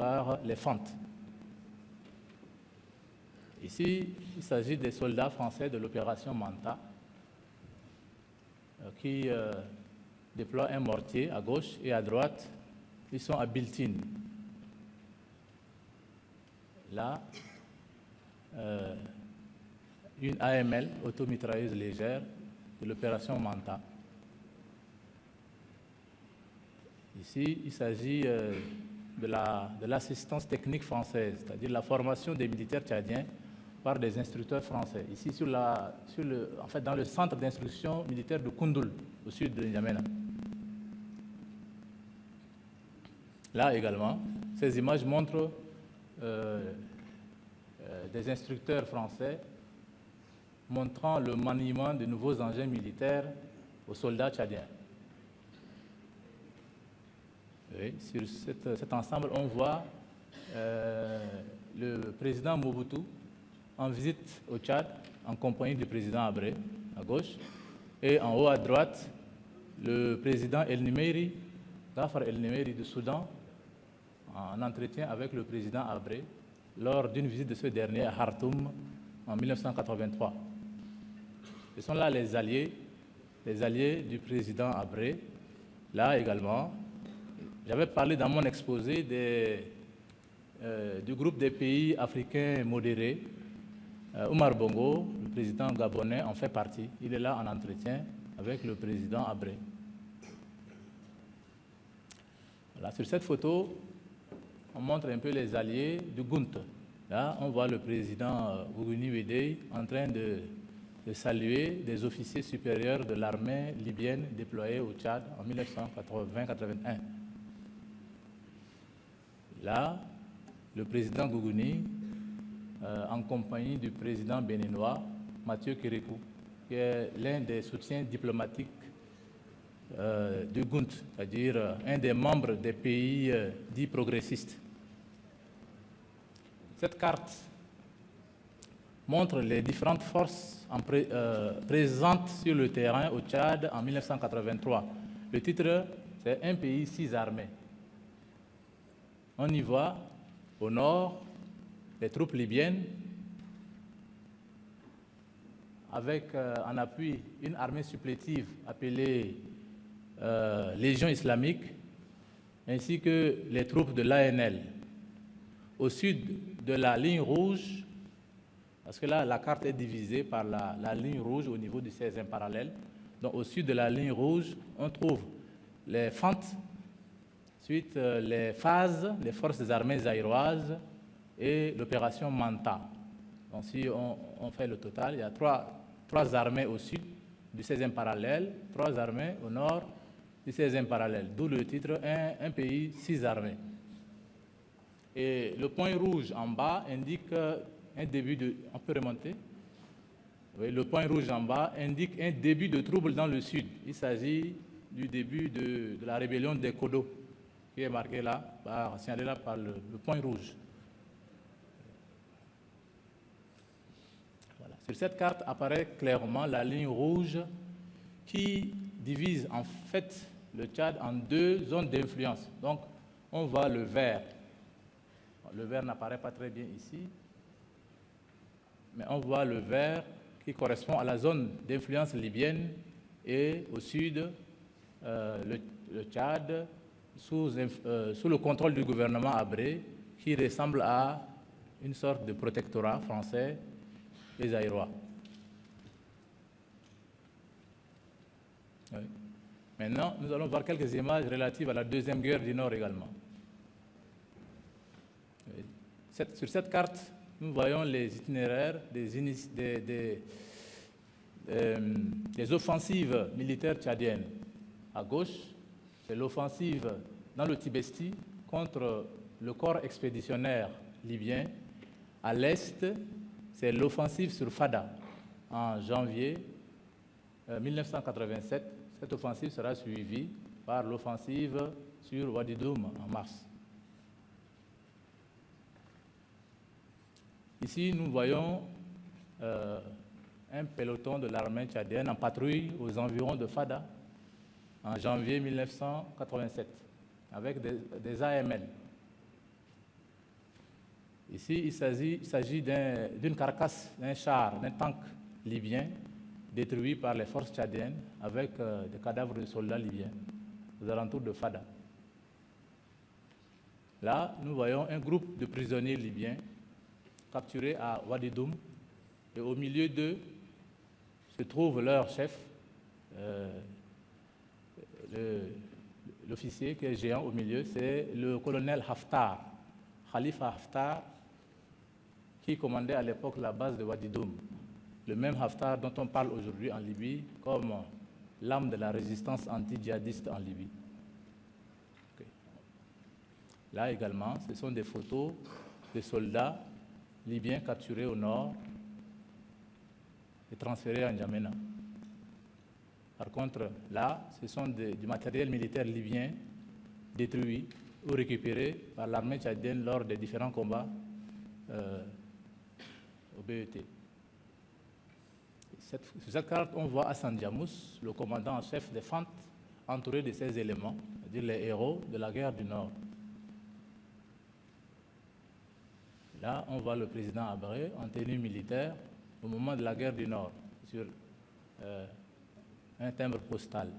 par les fentes. Ici, il s'agit des soldats français de l'opération Manta qui déploient un mortier à gauche et à droite. Ils sont à Biltine. Là, une AML, automitrailleuse légère, de l'opération Manta. Ici, il s'agit de l'assistance technique française, c'est-à-dire la formation des militaires tchadiens par des instructeurs français. Ici, dans le centre d'instruction militaire de Koundoul, au sud de N'Djamena. Là également, ces images montrent des instructeurs français montrant le maniement de nouveaux engins militaires aux soldats tchadiens. Oui, sur cet ensemble, on voit le président Mobutu en visite au Tchad en compagnie du président Abré à gauche et en haut à droite, le président El Nimeiri, Gafar El Nimeiri du Soudan, en entretien avec le président Abré lors d'une visite de ce dernier à Khartoum en 1983. Ce sont là les alliés du président Abré. Là également, j'avais parlé dans mon exposé du groupe des pays africains modérés. Omar Bongo, le président gabonais, en fait partie. Il est là en entretien avec le président Abré. Voilà, sur cette photo, on montre un peu les alliés du GUNT. Là, on voit le président Gougouni Wedei en train de saluer des officiers supérieurs de l'armée libyenne déployés au Tchad en 1980-81. Là, le président Gougouni, en compagnie du président béninois, Mathieu Kérékou, qui est l'un des soutiens diplomatiques du GUNT, c'est-à-dire un des membres des pays dits progressistes. Cette carte montre les différentes forces présentes sur le terrain au Tchad en 1983. Le titre, c'est « Un pays, 6 armées ». On y voit, au nord, les troupes libyennes, avec en appui une armée supplétive appelée Légion islamique, ainsi que les troupes de l'ANL. Au sud de la ligne rouge, parce que là, la carte est divisée par la ligne rouge au niveau du 16e parallèle. Donc, au sud de la ligne rouge, on trouve les fentes, ensuite les phases, les forces des armées zaïroises et l'opération Manta. Donc, si on fait le total, il y a trois armées au sud du 16e parallèle, 3 armées au nord du 16e parallèle, d'où le titre « Un pays, 6 armées ». Et le point rouge en bas indique un début de... On peut remonter? Oui, le point rouge en bas indique un début de trouble dans le sud. Il s'agit du début de la rébellion des Kodo, qui est marqué là, signalé là par le point rouge. Voilà. Sur cette carte apparaît clairement la ligne rouge qui divise en fait le Tchad en 2 zones d'influence. Donc, on voit le vert. Le vert n'apparaît pas très bien ici, mais on voit le vert qui correspond à la zone d'influence libyenne et au sud, le Tchad, sous le contrôle du gouvernement Abré, qui ressemble à une sorte de protectorat français et zaïrois. Oui. Maintenant, nous allons voir quelques images relatives à la Deuxième Guerre du Nord également. Oui. Sur cette carte, nous voyons les itinéraires des offensives militaires tchadiennes. À gauche, c'est l'offensive dans le Tibesti contre le corps expéditionnaire libyen. À l'est, c'est l'offensive sur Fada en janvier 1987. Cette offensive sera suivie par l'offensive sur Wadidoum en mars. Ici, nous voyons un peloton de l'armée tchadienne en patrouille aux environs de Fada en janvier 1987 avec des AML. Ici, il s'agit d'une carcasse, d'un char, d'un tank libyen détruit par les forces tchadiennes avec des cadavres de soldats libyens aux alentours de Fada. Là, nous voyons un groupe de prisonniers libyens capturés à Wadidoum, et au milieu d'eux se trouve leur chef, l'officier qui est géant au milieu, c'est le colonel Haftar, Khalifa Haftar, qui commandait à l'époque la base de Wadidoum. Le même Haftar dont on parle aujourd'hui en Libye comme l'âme de la résistance anti-djihadiste en Libye. Okay. Là également, ce sont des photos de soldats libyens capturés au nord et transférés à N'Djamena. Par contre, là, ce sont du matériel militaire libyen détruit ou récupéré par l'armée tchadienne lors des différents combats au BET. Sur cette carte, on voit Hassan Djamous, le commandant en chef des Fantes, entouré de ces éléments, c'est-à-dire les héros de la guerre du Nord. Là, on voit le président Habré en tenue militaire au moment de la guerre du Nord, sur un timbre postal.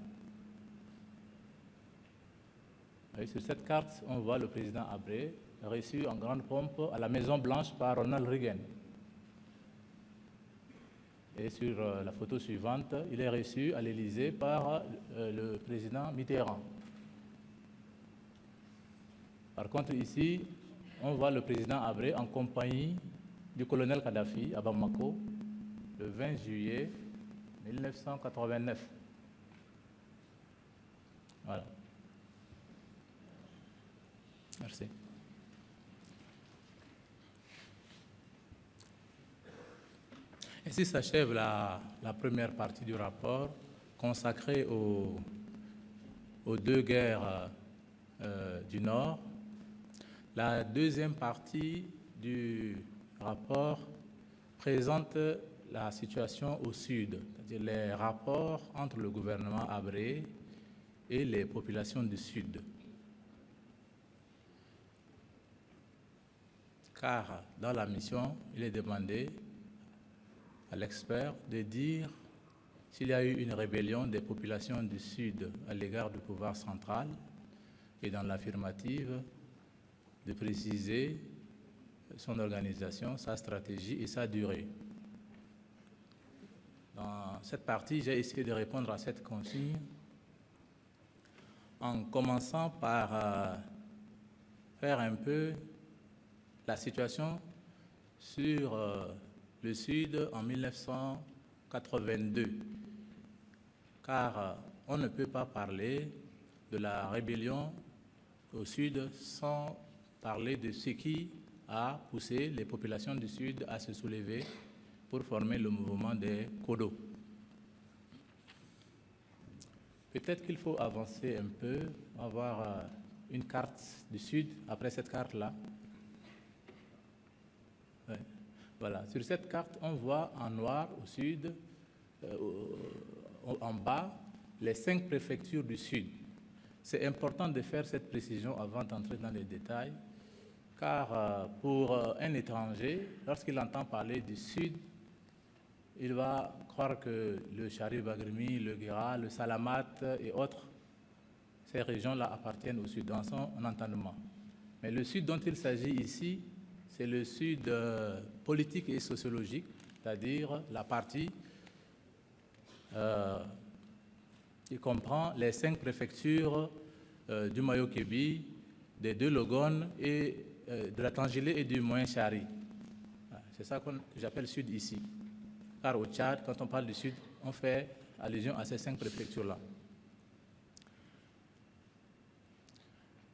Et sur cette carte, on voit le président Habré reçu en grande pompe à la Maison Blanche par Ronald Reagan. Et sur la photo suivante, il est reçu à l'Élysée par le président Mitterrand. Par contre, ici, on voit le président Habré en compagnie du colonel Kadhafi à Bamako le 20 juillet 1989. Voilà. Merci. Ainsi s'achève la première partie du rapport consacrée aux deux guerres du Nord. La deuxième partie du rapport présente la situation au Sud, c'est-à-dire les rapports entre le gouvernement Habré et les populations du Sud. Car dans la mission, il est demandé à l'expert de dire s'il y a eu une rébellion des populations du Sud à l'égard du pouvoir central, et dans l'affirmative, de préciser son organisation, sa stratégie et sa durée. Dans cette partie, j'ai essayé de répondre à cette consigne en commençant par faire un peu la situation sur le Sud en 1982, car on ne peut pas parler de la rébellion au Sud sans parler de ce qui a poussé les populations du Sud à se soulever pour former le mouvement des Kodo. Peut-être qu'il faut avancer un peu, avoir une carte du Sud après cette carte-là. Ouais. Voilà, sur cette carte, on voit en noir au Sud, en bas, les 5 préfectures du Sud. C'est important de faire cette précision avant d'entrer dans les détails, car pour un étranger, lorsqu'il entend parler du Sud, il va croire que le Sharif Bagrimi, le Guéra, le Salamat et autres, ces régions-là appartiennent au Sud dans son entendement. Mais le Sud dont il s'agit ici, c'est le Sud politique et sociologique, c'est-à-dire la partie qui comprend les 5 préfectures du Mayo-Kébi, des 2 Logones et de la Tangélé et du Moyen-Chari. C'est ça que j'appelle Sud ici. Car au Tchad, quand on parle du Sud, on fait allusion à ces 5 préfectures-là.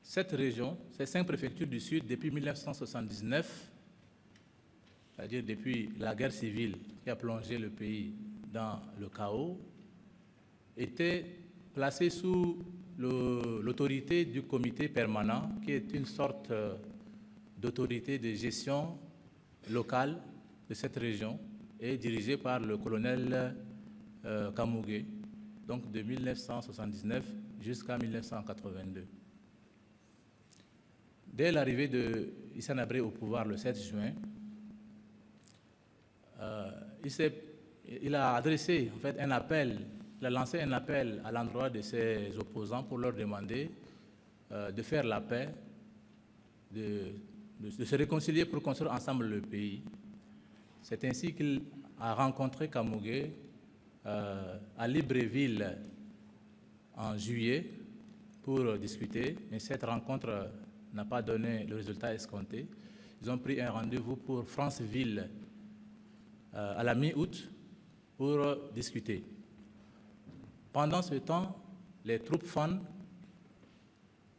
Cette région, ces 5 préfectures du Sud, depuis 1979, c'est-à-dire depuis la guerre civile qui a plongé le pays dans le chaos, étaient placées sous l'autorité du comité permanent, qui est une sorte d'autorité de gestion locale de cette région, et dirigée par le colonel Kamougué, donc de 1979 jusqu'à 1982. Dès l'arrivée de Hissène Habré au pouvoir le 7 juin, il a adressé en fait un appel, il a lancé un appel à l'endroit de ses opposants pour leur demander de faire la paix, de se réconcilier pour construire ensemble le pays. C'est ainsi qu'il a rencontré Kamogé à Libreville en juillet pour discuter, mais cette rencontre n'a pas donné le résultat escompté. Ils ont pris un rendez-vous pour Franceville à la mi-août pour discuter. Pendant ce temps, les troupes FAN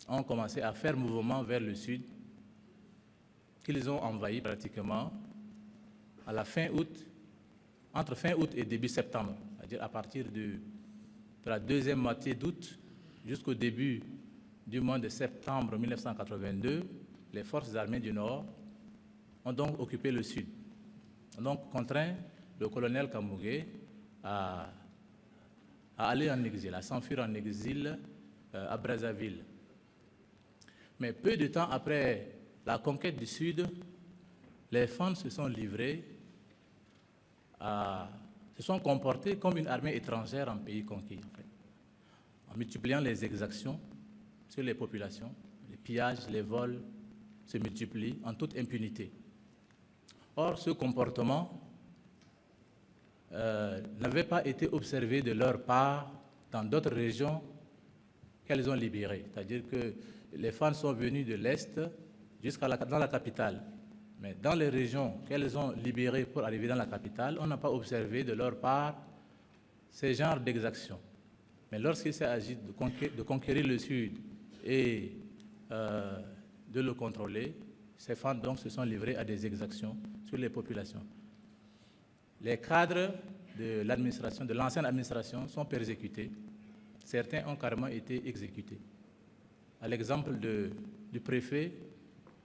ont commencé à faire mouvement vers le sud, qu'ils ont envahi pratiquement à la fin août, entre fin août et début septembre, c'est-à-dire à partir de la deuxième moitié d'août jusqu'au début du mois de septembre 1982, les forces armées du Nord ont donc occupé le sud, ont donc contraint le colonel Kamogé à aller en exil, à s'enfuir en exil à Brazzaville. Mais peu de temps après la conquête du Sud, les FAN se sont livrés se sont comportés comme une armée étrangère en pays conquis, en multipliant les exactions sur les populations, les pillages, les vols se multiplient en toute impunité. Or, ce comportement n'avait pas été observé de leur part dans d'autres régions qu'elles ont libérées. C'est-à-dire que les FAN sont venus de l'Est dans la capitale. Mais dans les régions qu'elles ont libérées pour arriver dans la capitale, on n'a pas observé de leur part ces genres d'exactions. Mais lorsqu'il s'est agi de conquérir le Sud et de le contrôler, ces FAN donc se sont livrés à des exactions sur les populations. Les cadres de l'administration, de l'ancienne administration, sont persécutés. Certains ont carrément été exécutés. À l'exemple du préfet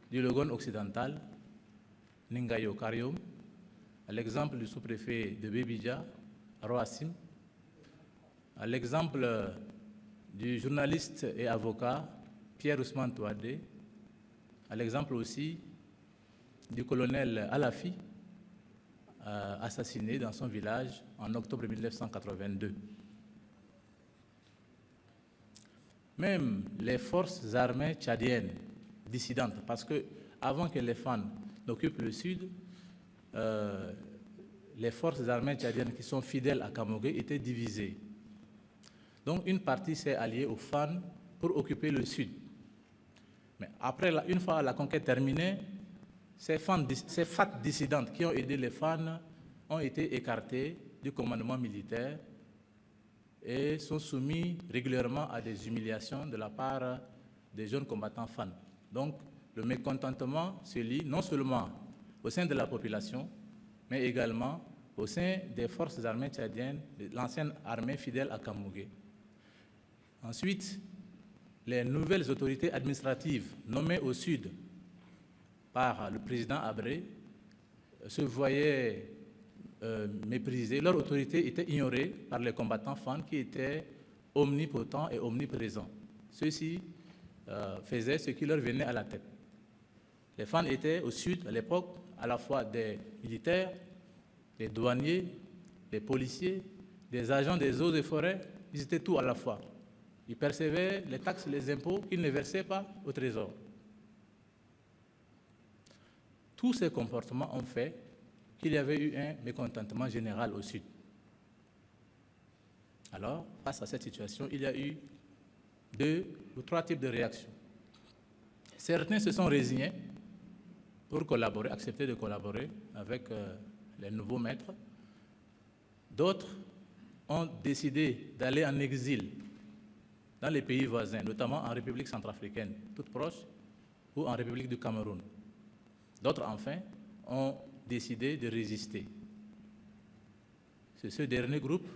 du Logone occidental, Ningayo Karium, à l'exemple du sous-préfet de Bébidja, Roassim, à l'exemple du journaliste et avocat Pierre Ousmane Touadé, à l'exemple aussi du colonel Alafi, assassiné dans son village en octobre 1982. Même les forces armées tchadiennes dissidentes, parce que avant que les FAN n'occupent le sud, les forces armées tchadiennes qui sont fidèles à Kamogé étaient divisées. Donc une partie s'est alliée aux FAN pour occuper le sud. Mais après, une fois la conquête terminée, ces FAT dissidentes qui ont aidé les FAN ont été écartées du commandement militaire et sont soumis régulièrement à des humiliations de la part des jeunes combattants FAN. Donc, le mécontentement se lie non seulement au sein de la population, mais également au sein des forces armées tchadiennes, de l'ancienne armée fidèle à Kamogé. Ensuite, les nouvelles autorités administratives nommées au sud par le président Habré se voyaient méprisées. Leur autorité était ignorée par les combattants FAN qui étaient omnipotents et omniprésents. Ceux-ci faisaient ce qui leur venait à la tête. Les FAN étaient au sud à l'époque à la fois des militaires, des douaniers, des policiers, des agents des eaux et forêts, ils étaient tout à la fois. Ils percevaient les taxes, les impôts qu'ils ne versaient pas au trésor. Tous ces comportements ont fait qu'il y avait eu un mécontentement général au sud. Alors, face à cette situation, il y a eu 2 ou 3 types de réactions. Certains se sont résignés pour collaborer, accepter de collaborer avec les nouveaux maîtres. D'autres ont décidé d'aller en exil dans les pays voisins, notamment en République centrafricaine, toute proche, ou en République du Cameroun. D'autres, enfin, ont décidé de résister. C'est ce dernier groupe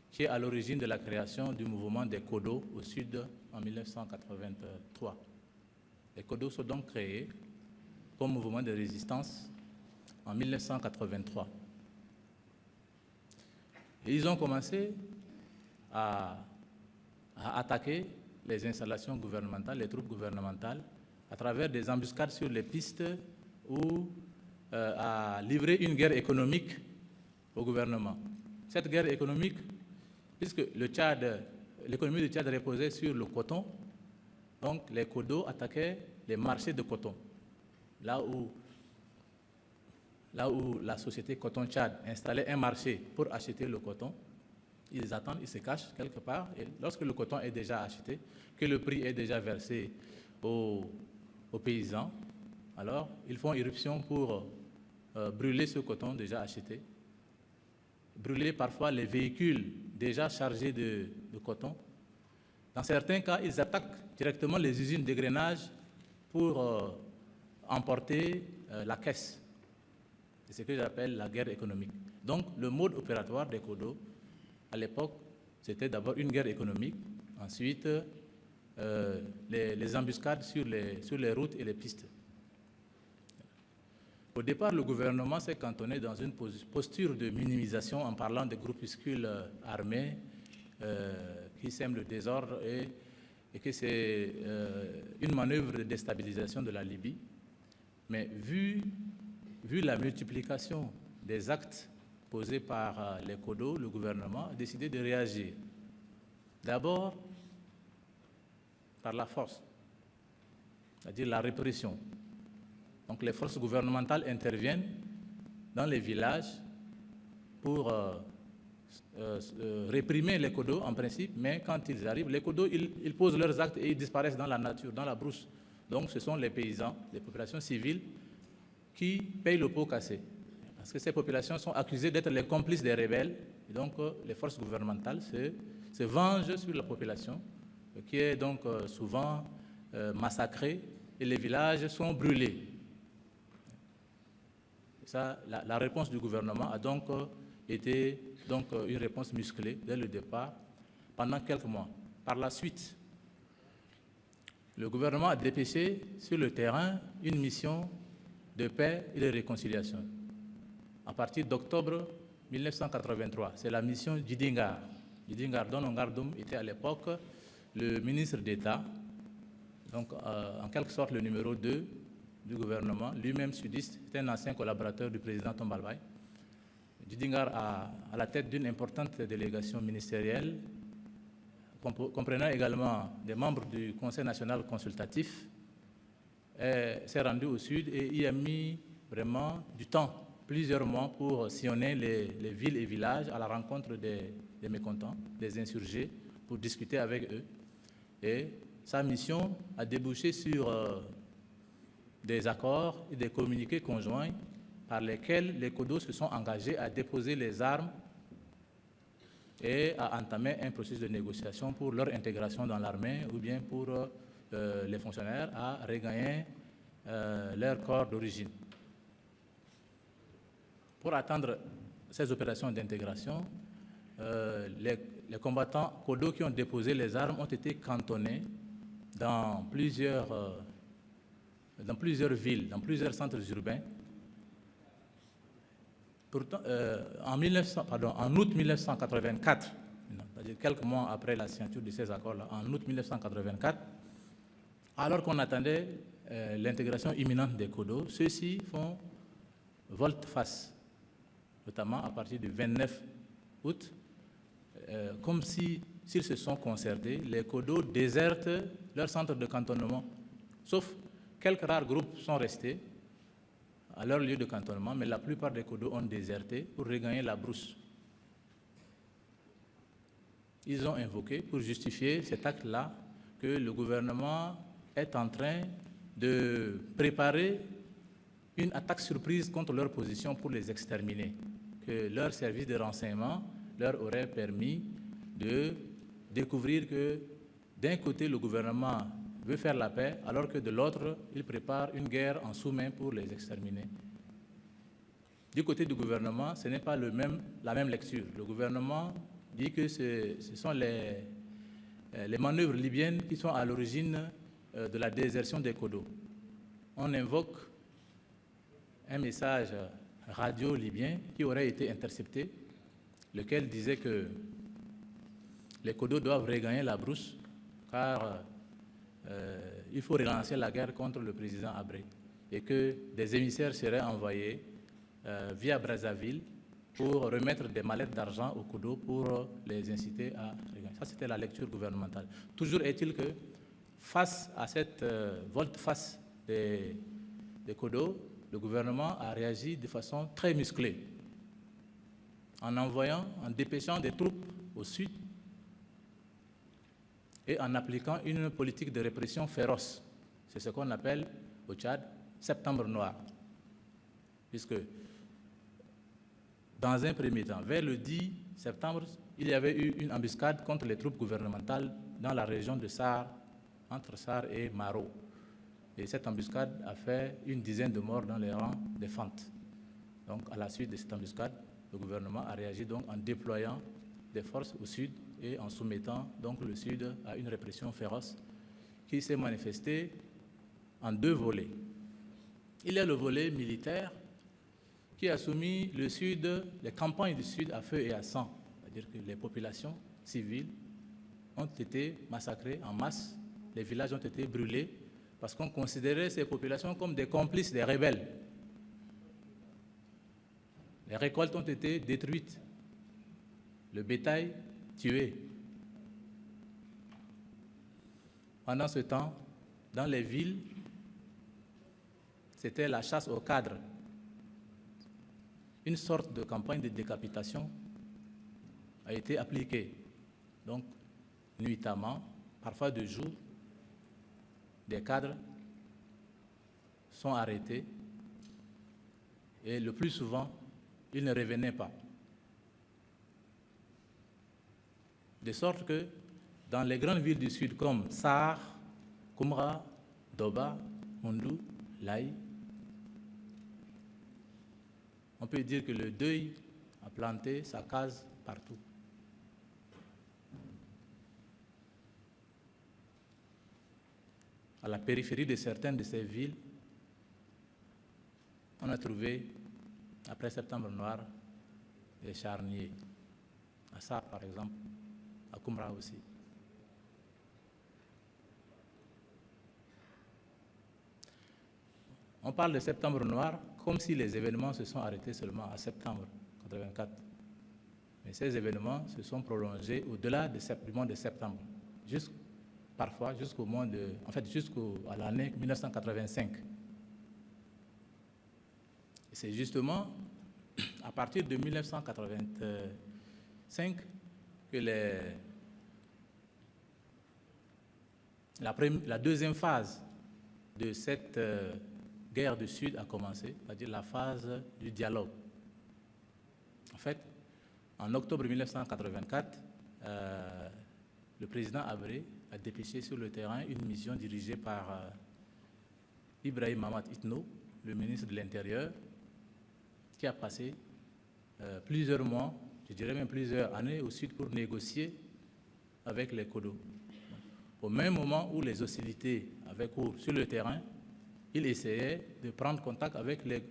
qui est à l'origine de la création du mouvement des Kodo au sud en 1983. Les Kodo sont donc créés comme mouvement de résistance en 1983. Et ils ont commencé à attaquer les installations gouvernementales, les troupes gouvernementales, à travers des embuscades sur les pistes ou à livrer une guerre économique au gouvernement. Cette guerre économique, puisque l'économie du Tchad reposait sur le coton, donc les Kodo attaquaient les marchés de coton. Là où la société Coton Tchad installait un marché pour acheter le coton, ils attendent, ils se cachent quelque part, et lorsque le coton est déjà acheté, que le prix est déjà versé aux paysans, alors ils font irruption pour brûler ce coton déjà acheté, brûler parfois les véhicules déjà chargés de coton. Dans certains cas, ils attaquent directement les usines d'égrenage pour emporter la caisse. C'est ce que j'appelle la guerre économique. Donc, le mode opératoire des Kodo, à l'époque, c'était d'abord une guerre économique, ensuite les embuscades sur les routes et les pistes. Au départ, le gouvernement s'est cantonné dans une posture de minimisation en parlant de groupuscules armés qui sèment le désordre et que c'est une manœuvre de déstabilisation de la Libye. Mais vu la multiplication des actes posés par les Kodo, le gouvernement a décidé de réagir. D'abord, par la force, c'est-à-dire la répression. Donc les forces gouvernementales interviennent dans les villages pour réprimer les Kodo en principe, mais quand ils arrivent, les Kodo, ils posent leurs actes et ils disparaissent dans la nature, dans la brousse. Donc ce sont les paysans, les populations civiles qui payent le pot cassé. Parce que ces populations sont accusées d'être les complices des rebelles. Et donc les forces gouvernementales se vengent sur la population, qui est donc souvent massacrée, et les villages sont brûlés. Ça, la réponse du gouvernement a donc été une réponse musclée dès le départ, pendant quelques mois. Par la suite, le gouvernement a dépêché sur le terrain une mission de paix et de réconciliation. À partir d'octobre 1983, c'est la mission Djidingar. Djidingar Donongardum était à l'époque le ministre d'État, donc en quelque sorte le numéro 2 du gouvernement, lui-même sudiste, était un ancien collaborateur du président Tombalbaye. Djidingar à la tête d'une importante délégation ministérielle, comprenant également des membres du Conseil national consultatif, s'est rendu au sud et y a mis vraiment du temps, plusieurs mois, pour sillonner les villes et villages à la rencontre des mécontents, des insurgés, pour discuter avec eux. Et sa mission a débouché sur des accords et des communiqués conjoints par lesquels les Kodo se sont engagés à déposer les armes et à entamer un processus de négociation pour leur intégration dans l'armée ou bien pour les fonctionnaires à regagner leur corps d'origine. Pour atteindre ces opérations d'intégration, les combattants Kodo qui ont déposé les armes ont été cantonnés dans plusieurs villes, dans plusieurs centres urbains. Pourtant, en août 1984, c'est-à-dire quelques mois après la signature de ces accords-là, en août 1984, alors qu'on attendait l'intégration imminente des Kodo, ceux-ci font volte-face, notamment à partir du 29 août, comme s'ils se sont concertés, les Kodo désertent leur centre de cantonnement, sauf quelques rares groupes sont restés à leur lieu de cantonnement, mais la plupart des Kodo ont déserté pour regagner la brousse. Ils ont invoqué, pour justifier cet acte-là, que le gouvernement est en train de préparer une attaque surprise contre leur position pour les exterminer, que leur service de renseignement leur aurait permis de découvrir que d'un côté, le gouvernement veut faire la paix, alors que de l'autre, il prépare une guerre en sous-main pour les exterminer. Du côté du gouvernement, ce n'est pas la même lecture. Le gouvernement dit que ce sont les manœuvres libyennes qui sont à l'origine de la désertion des Kodo. On invoque un message radio libyen qui aurait été intercepté, lequel disait que les Kodo doivent regagner la brousse car il faut relancer la guerre contre le président Abré et que des émissaires seraient envoyés via Brazzaville pour remettre des mallettes d'argent au Kodo pour les inciter à regagner. Ça, c'était la lecture gouvernementale. Toujours est-il que face à cette volte-face des Kodo, le gouvernement a réagi de façon très musclée en dépêchant des troupes au sud et en appliquant une politique de répression féroce. C'est ce qu'on appelle au Tchad Septembre noir. Puisque dans un premier temps, vers le 10 septembre, il y avait eu une embuscade contre les troupes gouvernementales dans la région de Sar, entre Sar et Maro. Et cette embuscade a fait une dizaine de morts dans les rangs des Fantes. Donc, à la suite de cette embuscade, le gouvernement a réagi donc en déployant des forces au sud et en soumettant donc le sud à une répression féroce qui s'est manifestée en deux volets. Il y a le volet militaire qui a soumis le sud, les campagnes du sud à feu et à sang, c'est-à-dire que les populations civiles ont été massacrées en masse, les villages ont été brûlés parce qu'on considérait ces populations comme des complices des rebelles. Les récoltes ont été détruites, le bétail tué. Pendant ce temps, dans les villes, c'était la chasse aux cadres. Une sorte de campagne de décapitation a été appliquée. Donc, nuitamment, parfois de jour, des cadres sont arrêtés et le plus souvent, ils ne revenaient pas. De sorte que dans les grandes villes du sud comme Sar, Koumra, Doba, Mondou, Laï, on peut dire que le deuil a planté sa case partout. À la périphérie de certaines de ces villes, on a trouvé, après Septembre noir, des charniers. À Sar, par exemple, à Koumra aussi. On parle de Septembre noir comme si les événements se sont arrêtés seulement à septembre 1984. Mais ces événements se sont prolongés au-delà du mois de septembre, parfois jusqu'à l'année 1985. Et c'est justement à partir de 1985 que la deuxième phase de cette guerre du Sud a commencé, c'est-à-dire la phase du dialogue. En fait, en octobre 1984, le président Abré a dépêché sur le terrain une mission dirigée par Ibrahim Mamad Itno, le ministre de l'Intérieur, qui a passé plusieurs mois, je dirais même plusieurs années au Sud pour négocier avec les Kodo. Au même moment où les hostilités avaient cours sur le terrain, il essayait de prendre contact avec les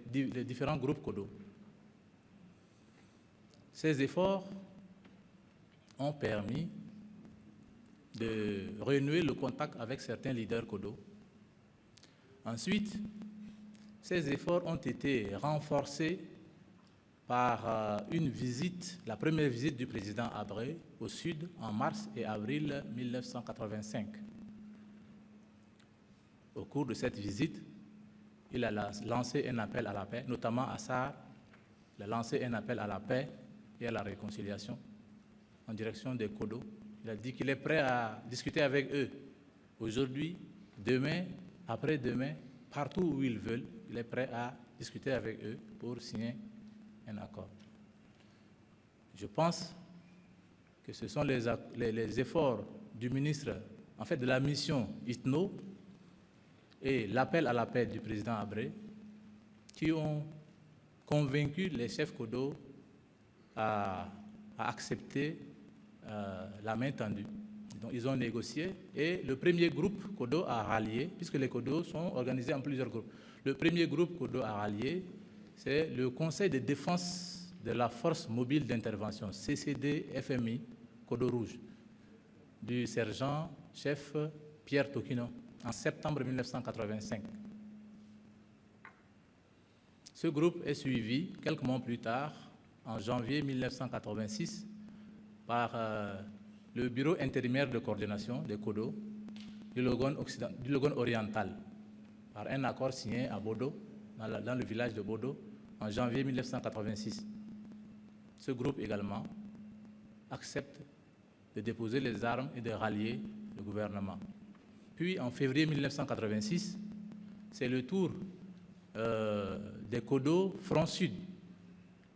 différents groupes Kodo. Ces efforts ont permis de renouer le contact avec certains leaders Kodo. Ensuite, ces efforts ont été renforcés par une visite, la première visite du président Abré au Sud en mars et avril 1985. Au cours de cette visite, il a lancé un appel à la paix, notamment à Sar. Il a lancé un appel à la paix et à la réconciliation en direction des Kodo. Il a dit qu'il est prêt à discuter avec eux aujourd'hui, demain, après-demain, partout où ils veulent. Il est prêt à discuter avec eux pour signer un accord. Je pense que ce sont les efforts du ministre, en fait de la mission Itno, et l'appel à la paix du président Abré qui ont convaincu les chefs Kodo à accepter la main tendue. Donc, ils ont négocié et le premier groupe Kodo a rallié, puisque les Kodo sont organisés en plusieurs groupes. Le premier groupe Kodo a rallié, c'est le Conseil de défense de la force mobile d'intervention, CCD-FMI, Kodo Rouge, du sergent-chef Pierre Tokino en septembre 1985. Ce groupe est suivi quelques mois plus tard, en janvier 1986, par le Bureau intérimaire de coordination des CODO du Logone oriental, par un accord signé à Bodo, dans le village de Bodo, en janvier 1986. Ce groupe également accepte de déposer les armes et de rallier le gouvernement. Puis en février 1986, c'est le tour des CODO Front Sud,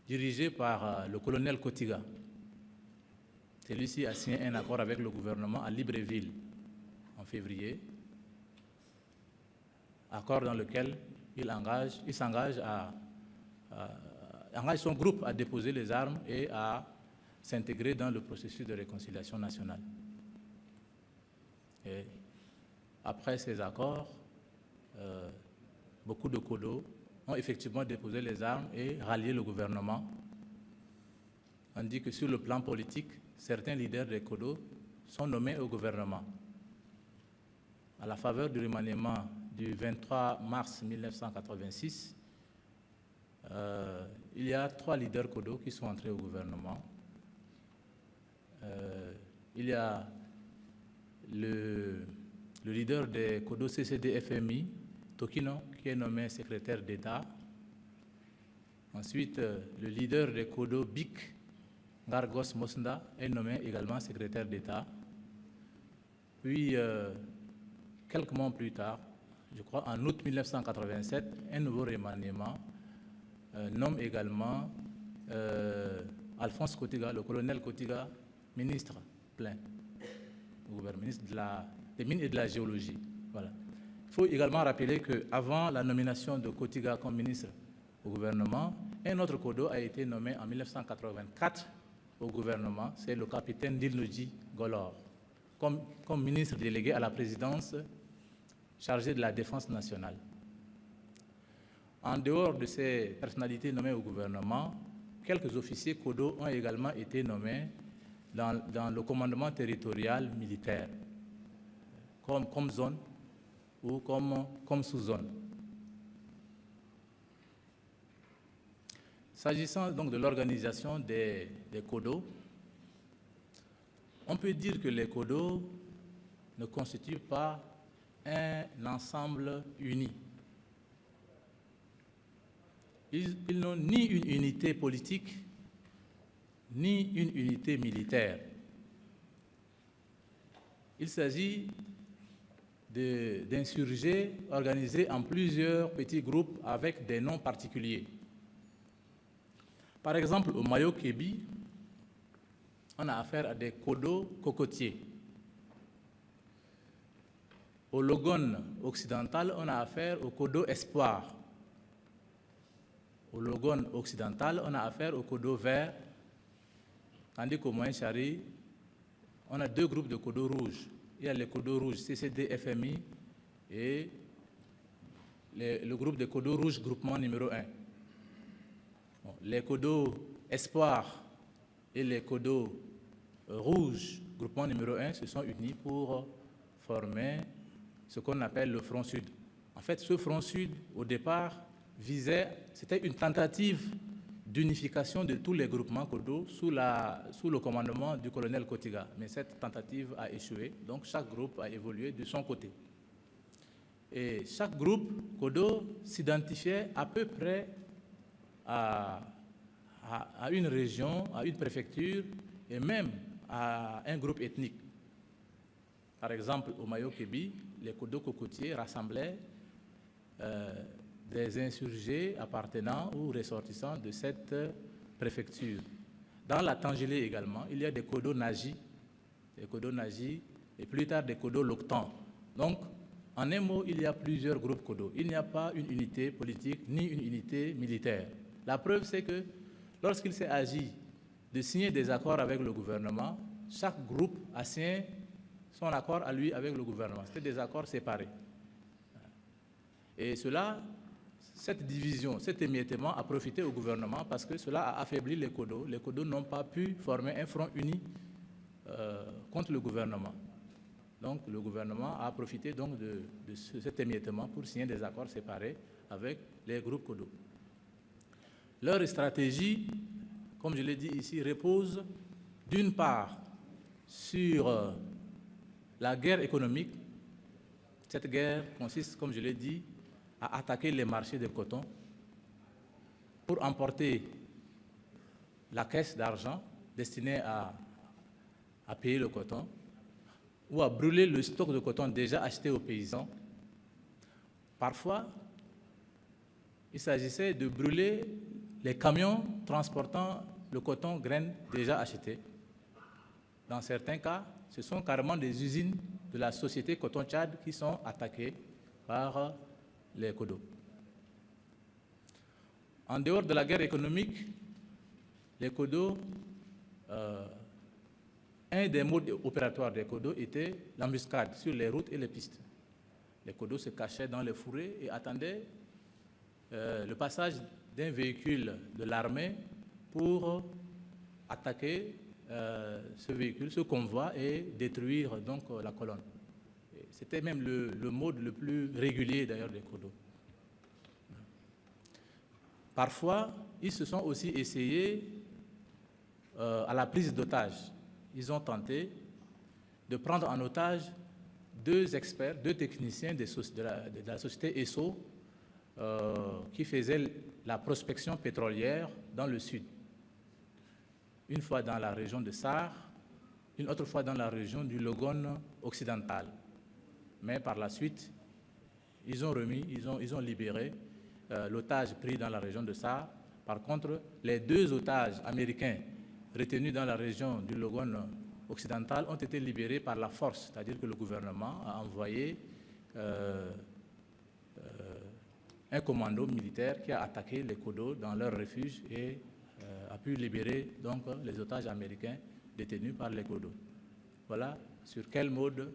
dirigé par le colonel Kotiga. Celui-ci a signé un accord avec le gouvernement à Libreville en février, accord dans lequel il engage son groupe à déposer les armes et à s'intégrer dans le processus de réconciliation nationale. Et après ces accords, beaucoup de CODO ont effectivement déposé les armes et rallié le gouvernement. On dit que sur le plan politique, certains leaders des CODO sont nommés au gouvernement. À la faveur du remaniement du 23 mars 1986, il y a 3 leaders CODO qui sont entrés au gouvernement. Il y a le leader des CODO CCD-FMI, Tokino, qui est nommé secrétaire d'État. Ensuite, le leader des CODO BIC, Ngargos Mosnda, est nommé également secrétaire d'État. Puis, quelques mois plus tard, je crois en août 1987, un nouveau remaniement nomme également Alphonse Kotiga, le colonel Kotiga, ministre plein, ministre des Mines et de la Géologie. Voilà. Il faut également rappeler qu'avant la nomination de Kotiga comme ministre au gouvernement, un autre CODO a été nommé en 1984 au gouvernement, c'est le capitaine Dilnoji Golor, comme ministre délégué à la présidence chargé de la défense nationale. En dehors de ces personnalités nommées au gouvernement, quelques officiers CODO ont également été nommés dans le commandement territorial militaire, comme zone ou comme sous-zone. S'agissant donc de l'organisation des CODO, on peut dire que les CODO ne constituent pas un ensemble uni. Ils n'ont ni une unité politique, ni une unité militaire. Il s'agit d'insurgés organisés en plusieurs petits groupes avec des noms particuliers. Par exemple, au Mayo-Kébi, on a affaire à des CODO cocotiers. Au Logone occidental, on a affaire au CODO Espoir. Au Logone occidental, on a affaire au CODO vert, tandis qu'au Moyen-Chari, on a 2 groupes de CODO rouges. Il y a les CODO rouges CCD-FMI et le groupe de CODO rouges groupement numéro 1. Bon, les CODO Espoir et les CODO rouges groupement numéro 1 se sont unis pour former ce qu'on appelle le Front Sud. En fait, ce Front Sud, au départ, c'était une tentative d'unification de tous les groupements CODO sous le commandement du colonel Kotiga. Mais cette tentative a échoué, donc chaque groupe a évolué de son côté. Et chaque groupe CODO s'identifiait à peu près à une région, à une préfecture et même à un groupe ethnique. Par exemple, au Mayo-Kébi, les CODO cocotiers rassemblaient des insurgés appartenant ou ressortissants de cette préfecture. Dans la Tangélé également, il y a des CODO Naji et plus tard des CODO Loktan. Donc, en un mot, il y a plusieurs groupes CODO. Il n'y a pas une unité politique ni une unité militaire. La preuve, c'est que lorsqu'il s'est agi de signer des accords avec le gouvernement, chaque groupe a signé son accord à lui avec le gouvernement. C'était des accords séparés. Et cette division, cet émiettement a profité au gouvernement parce que cela a affaibli les CODO. Les CODO n'ont pas pu former un front uni contre le gouvernement. Donc le gouvernement a profité donc de cet émiettement pour signer des accords séparés avec les groupes Kodo. Leur stratégie, comme je l'ai dit ici, repose d'une part sur la guerre économique. Cette guerre consiste, comme je l'ai dit, à attaquer les marchés de coton pour emporter la caisse d'argent destinée à payer le coton ou à brûler le stock de coton déjà acheté aux paysans. Parfois, il s'agissait de brûler les camions transportant le coton graines déjà acheté. Dans certains cas, ce sont carrément des usines de la société Coton Tchad qui sont attaquées par les Kodo. En dehors de la guerre économique, les Kodo, un des modes opératoires des Kodo était l'embuscade sur les routes et les pistes. Les Kodo se cachaient dans les fourrés et attendaient le passage d'un véhicule de l'armée pour attaquer ce véhicule, ce convoi et détruire donc la colonne. C'était même le mode le plus régulier d'ailleurs des Kodo. Parfois, ils se sont aussi essayés à la prise d'otages. Ils ont tenté de prendre en otage deux experts, deux techniciens de la société ESSO qui faisaient la prospection pétrolière dans le sud. Une fois dans la région de Sarre, une autre fois dans la région du Logone occidental. Mais par la suite, ils ont libéré l'otage pris dans la région de Sarre. Par contre, les deux otages américains retenus dans la région du Logone occidental ont été libérés par la force, c'est-à-dire que le gouvernement a envoyé un commando militaire qui a attaqué les Kodo dans leur refuge et a pu libérer donc les otages américains détenus par les Kodo. Voilà sur quel mode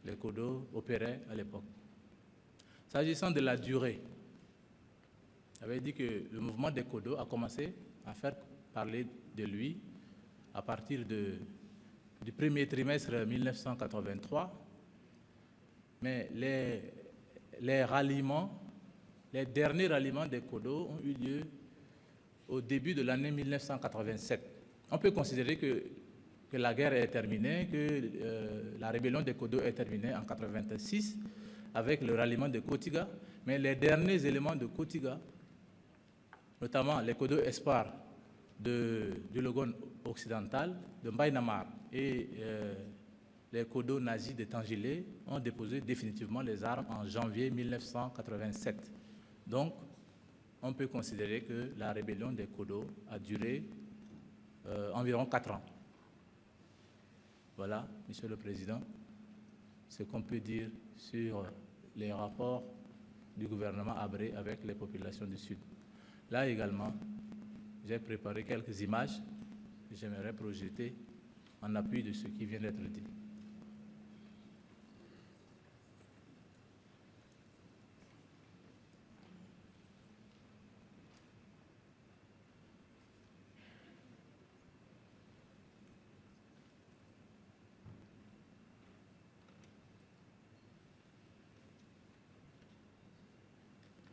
les Kodo opéraient à l'époque. S'agissant de la durée, j'avais dit que le mouvement des Kodo a commencé à faire parler de lui à partir du premier trimestre 1983, mais les ralliements, les derniers ralliements des Kodo ont eu lieu au début de l'année 1987. On peut considérer que la guerre est terminée, que la rébellion des Kodo est terminée en 1986 avec le ralliement de Kotiga, mais les derniers éléments de Kotiga, notamment les Kodo Espoir du Logone occidental, de Mbaïnamar et les Kodo nazis de Tangilé ont déposé définitivement les armes en janvier 1987. Donc, on peut considérer que la rébellion des Kodo a duré environ 4 ans. Voilà, Monsieur le Président, ce qu'on peut dire sur les rapports du gouvernement Habré avec les populations du Sud. Là également, j'ai préparé quelques images que j'aimerais projeter en appui de ce qui vient d'être dit.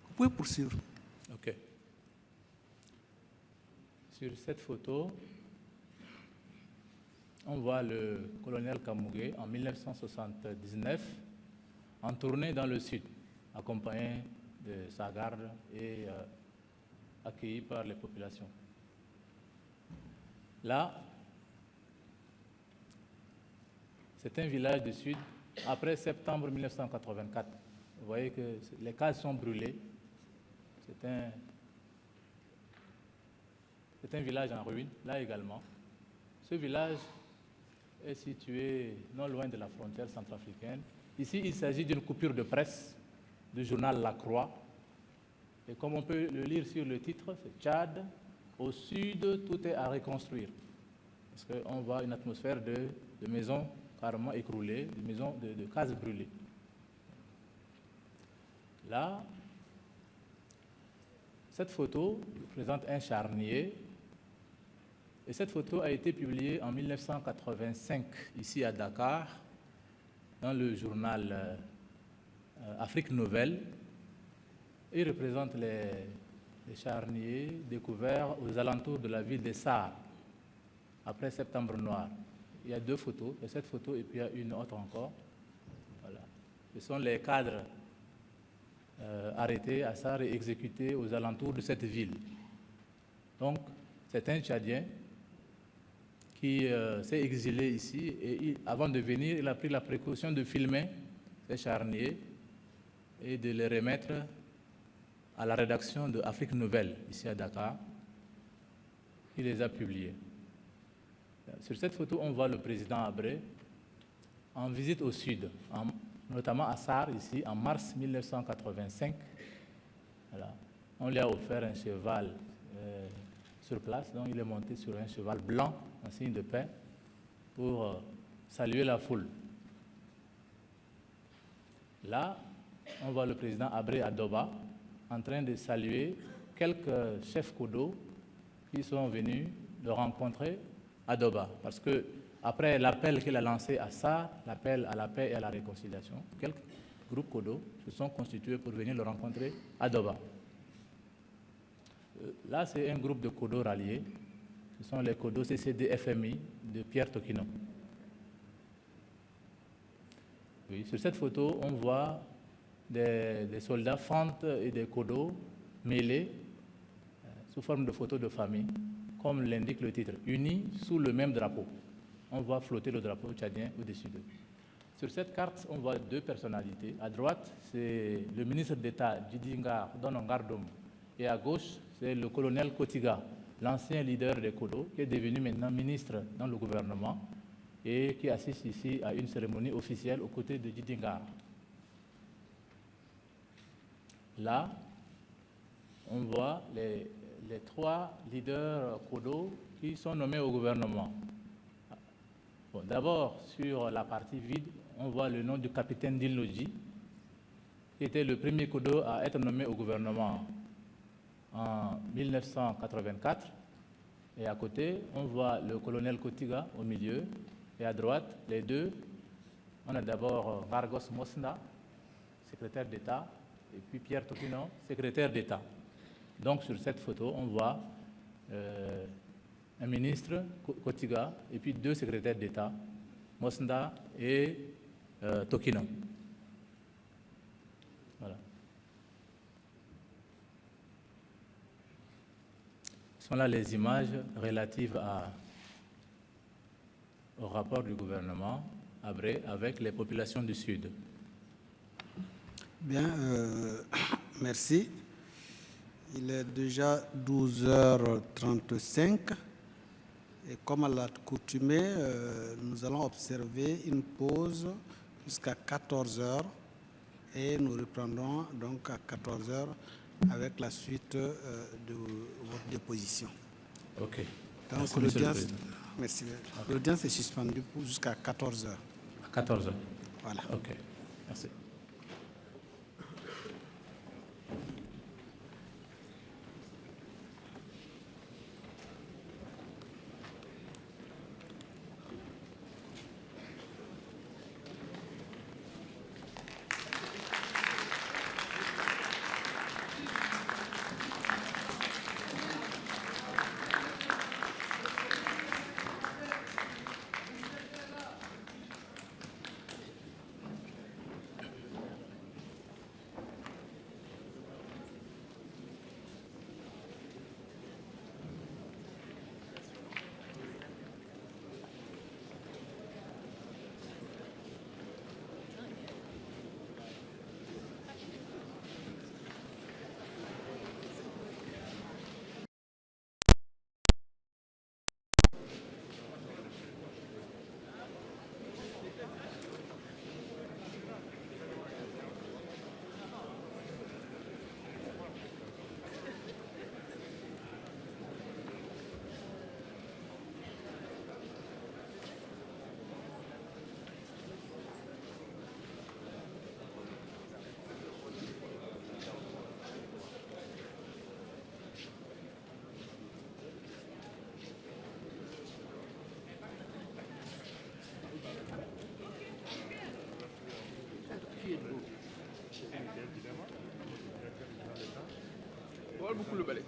Vous pouvez poursuivre. OK. Sur cette photo, on voit le colonel Kamougué en 1979 en tournée dans le sud, accompagné de sa garde et accueilli par les populations. Là, c'est un village du sud après septembre 1984. Vous voyez que les cases sont brûlées. C'est un village en ruine, là également. Ce village est situé non loin de la frontière centrafricaine. Ici, il s'agit d'une coupure de presse du journal La Croix. Et comme on peut le lire sur le titre, c'est Tchad, au sud, tout est à reconstruire. Parce qu'on voit une atmosphère de maisons carrément écroulées, de cases brûlées. Là, cette photo présente un charnier et cette photo a été publiée en 1985 ici à Dakar dans le journal Afrique Nouvelle. Il représente les charniers découverts aux alentours de la ville de Sarre, après Septembre Noir. Il y a deux photos, il y a cette photo et puis il y a une autre encore. Voilà. Ce sont les cadres arrêtés à Sarre et exécutés aux alentours de cette ville. Donc, c'est un Tchadien qui s'est exilé ici et avant de venir, il a pris la précaution de filmer ces charniers et de les remettre à la rédaction de Afrique Nouvelle, ici à Dakar. Il les a publiés. Sur cette photo, on voit le président Habré en visite au sud, notamment à Sarre, ici, en mars 1985. Voilà. On lui a offert un cheval sur place, donc il est monté sur un cheval blanc, en signe de paix, pour saluer la foule. Là, on voit le président Habré à Doba, en train de saluer quelques chefs Kodo qui sont venus le rencontrer à Doba. Parce que après l'appel qu'il a lancé à Sarre, l'appel à la paix et à la réconciliation, quelques groupes Kodo se sont constitués pour venir le rencontrer à Doba. Là, c'est un groupe de Kodo ralliés. Ce sont les Kodo CCD-FMI de Pierre Tokino. Oui, sur cette photo, on voit des soldats Fante et des Kodo mêlés sous forme de photos de famille, comme l'indique le titre, unis sous le même drapeau. On voit flotter le drapeau tchadien au-dessus d'eux. Sur cette carte, on voit deux personnalités. À droite, c'est le ministre d'État Djidingar Donongardom. Et à gauche, c'est le colonel Kotiga, l'ancien leader des Kodo, qui est devenu maintenant ministre dans le gouvernement et qui assiste ici à une cérémonie officielle aux côtés de Djidingar. Là, on voit les trois leaders Kodo qui sont nommés au gouvernement. Bon, d'abord, sur la partie vide, on voit le nom du capitaine Dilloji, qui était le premier Kodo à être nommé au gouvernement en 1984. Et à côté, on voit le colonel Kotiga au milieu. Et à droite, les deux, on a d'abord Vargos Mosna, secrétaire d'État, et puis Pierre Tokino, secrétaire d'État. Donc sur cette photo, on voit un ministre, Kotiga, et puis deux secrétaires d'État, Mosna et Tokino. Voilà. Ce sont là les images relatives au rapport du gouvernement Habré avec les populations du Sud. Bien, merci. Il est déjà 12h35 et comme à l'accoutumée, nous allons observer une pause jusqu'à 14h et nous reprendrons donc à 14h avec la suite de votre déposition. OK. Donc l'audience, merci. L'audience est suspendue jusqu'à 14h. À 14h. Voilà. OK. Merci. Paul Boukoulou Balé.